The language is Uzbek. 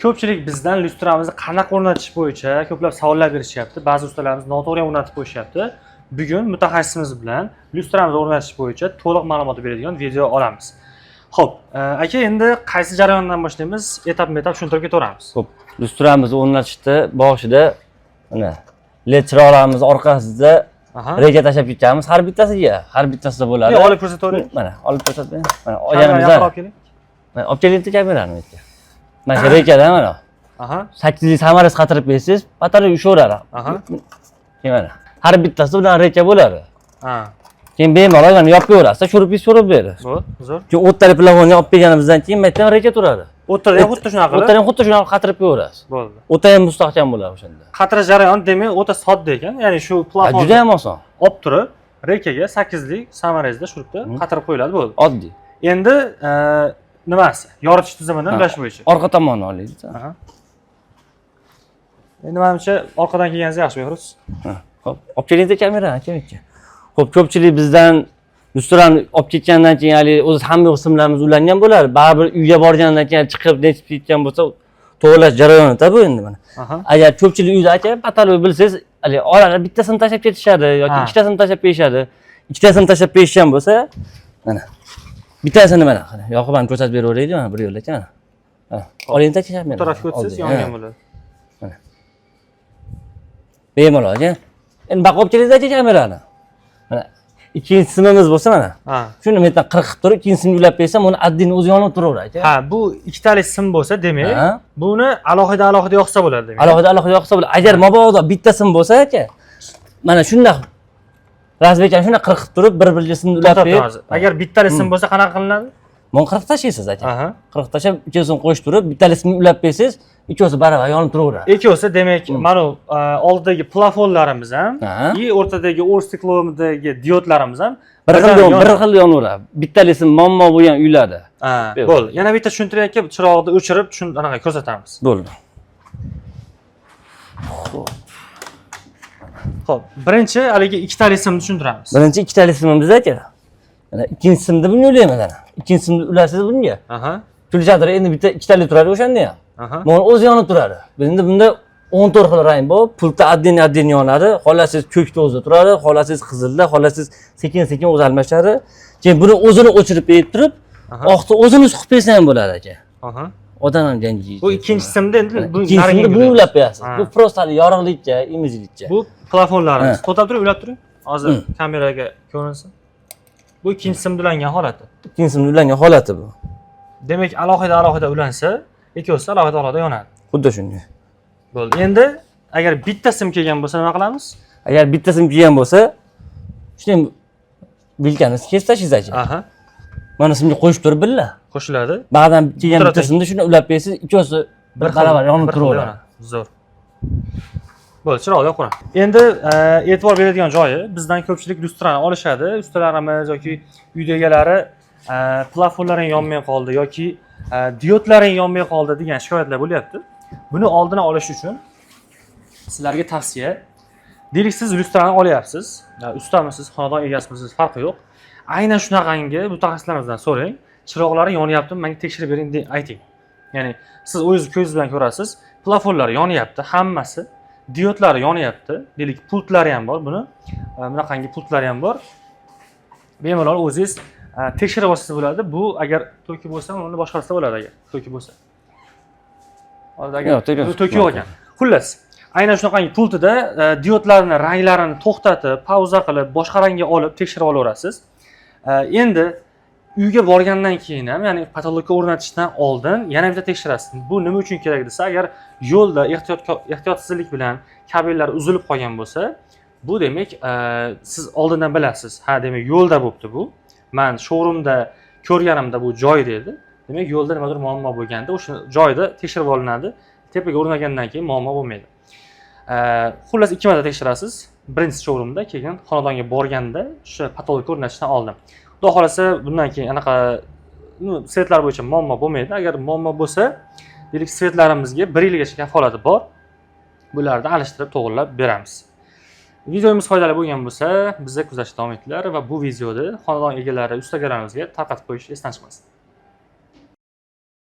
Ko'pchilik bizdan lyustramizni qanaqa o'rnatish bo'yicha ko'plab savollar berishyapti. Ba'zi ustalarimiz noto'g'ri o'rnatib qo'yishyapti. Bugun mutaxassisimiz bilan lyustramizni o'rnatish bo'yicha to'liq ma'lumot beradigan video olamiz. Xo'p, aka, endi qaysi jarayondan boshlaymiz? Etap-etap tushuntirib ketaveramiz. Xo'p, lyustramizni o'rnatishda boshida mana led chiroqlarimiz orqasida reja tashlab ketamiz. Har bittasida bo'ladi. Olib ko'rsatavering. Mana, olib ko'rsatmayman. Mana olganimizdan. Mana olib keling kamerani bu yerga. Mana shu rejadan mana. 800 samarasi qatirib bersangiz, batarya ushaveradi. Mana har bittasida bilan reja bo'ladi. Keyin bemalol mana yopib qo'yasiz, sho'rib beradi. Zo'r. Keyin o'ttari plavonni olib berganimizdan keyin maytdan reja turadi. O'ttirda ham xuddi shunaqa qilib. O'ttirda ham xuddi shunaqa qatirib qo'yasiz. Bo'ldi. O'ta ham mustahkam bo'ladi o'shanda. Qatirish jarayoni demak o'ta sodda ekan. Ya'ni shu plafon juda ham oson. Olib turib, rekaga 8lik samarangizda shuribdi, qatirib qo'yiladi, bo'ldi. Oddiy. Endi nimasi? Yoritish tizimidan ulash bo'yicha. Orqa tomonni olaylik. Endi menimcha orqadan kelganingiz yaxshi, Mehruz. Xo'p, olib keling kamerani, keling. Xo'p, ko'pchilik bizdan lyustrani olib ketgandan keyin hali o'zi hamma qismlarimiz ulangan bo'ladi. Baribir uyga borgandan keyin chiqib netib ketgan bo'lsa, to'g'rilash jarayonida bu endi mana. Agar ko'pchilik uyda aka patolog bilsangiz, hali orada bittasini tashlab ketishadi yoki ikkitasini tashlab qo'yishadi. Ikkitasini tashlab qo'yishgan bo'lsa, mana bittasini mana yoqib ham ko'rsatib beraveraylik, mana bir yo'l ekan. Oling tashlab meni. Tarafga o'tsangiz yongan bo'ladi. Mana. Bemalol aka. Endi baqib olib keling kamerani. Mana ikkinchi simimiz bo'lsa mana. Shuni men 40 qilib turib, ikkinchisini ulab bersam, uni addini o'zi yonib turaveradi. Bu ikkitalik sim bo'lsa, demak, buni alohida yoqsa bo'ladi demak. Alohida yoqsa bo'ladi. Agar mabodo bitta sim bo'lsa aka, mana shunday razbekani shunday 40 qilib turib, bir-biringisini ulab berib, agar bittalik sim bo'lsa qanaqa qilinadi? Mana 40 tashlaysiz aka. 40 tashlab, ikkinchisini qo'shib turib, bittalisini ulab bersangiz, ikkovsi baravar yonib turaveradi. Ikkovsi demak, mana oldidagi plafonlarimiz ham, o'rtadagi o'rstiklomdagi diodlarimiz ham bir xil yonaveradi. Bittalisi muammo bo'lgan uylarda. Bo'ldi. Yana bitta tushuntiring aka, chiroqni o'chirib, anaqa ko'rsatamiz. Bo'ldi. Xo'p, birinchi haligi ikkitalik simni tushuntiramiz. Birinchi ikkitalik simimiz aka. Mana ikkinchi simni buni ulayman mana. Ikkinchi simni ulasiz bunga. Pulchadir endi bitta ikkitalik turadi o'shanda ham. Mana o'zi yonib turadi. Endi bunda 14 xil rang bor. Pultda addin yonadi. Xohlasangiz ko'kda o'zi turadi, xohlasangiz qizilda, xohlasangiz sekin-sekin o'zi almashadi. Keyin buni o'zini o'chirib berib turib, oqda o'zini suqib bersa ham bo'ladi aka. Odam ham janji. Bu ikkinchi simda endi bu naringi buni ulab qo'yasiz. Bu prosta yorug'likka, imijlikka. Bu plafonlarimiz. To'xtab turing, ulab turing. Hozir kameraga ko'rinsin. Bu ikkinchi simda ulangan holati. Ikkinchi simda ulangan holati bu. Demak, alohida ulansa, ikkovsi alohida yonadi. Xuddi shunday. Bo'ldi. Endi agar bitta sim kelgan bo'lsa nima qilamiz? Agar bitta sim kelgan bo'lsa, shunday bilkani kesib tashlaysiz aka. Mana simga qo'shib turib billa. Qo'shiladi. Ba'zan kelgan bitta simni shuni ulab bersangiz, ikkovsi bir baravar yonib turaveradi. Zo'r. Bo'ldi, chiroqni yoqaman. Endi e'tibor beradigan joyi, bizdan ko'pchilik lyustrani olishadi. Ustalarimiz yoki uyda egalari plafonlaring yonmay qoldi yoki diodlaring yonmay qoldi degan shikoyatlar bo'lyapti. Buni oldini olish uchun sizlarga tavsiya. Deylik, siz lyustrani olyapsiz. Ustamisiz, xonadon egasimisiz, farqi yo'q. Aynan shunaqangi mutaxassislarimizdan so'rang. Chiroqlari yonyaptimi, menga tekshirib bering deb ayting. Ya'ni siz o'zingiz ko'zingiz bilan ko'rasiz, plafonlar yonyapti, hammasi. Diodlari yonyapti. Deylik, pultlari ham bor buni. Bunaqangi pultlari ham bor. Bemalol o'zingiz tekshirib olsangiz bo'ladi. Bu agar to'ki bo'lsa, uni boshqarsa bo'ladi agar to'ki bo'lsa. Hozir agar to'ki yo'q ekan. Xullas, aynan shunaqangi pultida diodlarning ranglarini to'xtatib, pauza qilib, boshqa rangga olib tekshirib olaverasiz. Endi uyga borgandan keyin ham, ya'ni patologga o'rnatishdan oldin yana bitta tekshirasiz. Bu nima uchun kerak desa, agar yo'lda ehtiyotsizlik bilan kabellar uzilib qolgan bo'lsa, bu demak siz oldindan bilasiz. Ha, demak yo'lda bo'pti bu. Men showroomda ko'rganimda bu joyda edi. Demak yo'lda nimadir muammo bo'lganda, o'sha joyda tekshirib olinadi. Tepaga o'rnagandan keyin muammo bo'lmaydi. Xullas 2 marta tekshirasiz. Birinchi showroomda, keyin xonadonga borganda, o'sha patologga o'rnatishdan oldin. Xudo xolasa bundan keyin anaqa svetlar bo'yicha muammo bo'lmaydi. Agar muammo bo'lsa, deylik, svetlarimizga 1 yilgacha kafolati bor. Bularni alishtirib to'g'rilab beramiz. Videomiz foydali bo'lgan bo'lsa, bizga kuzatishda davom etinglar va bu videoni xonadon egalari, ustalarimizga tarqatib qo'yishni esdan chiqmasin.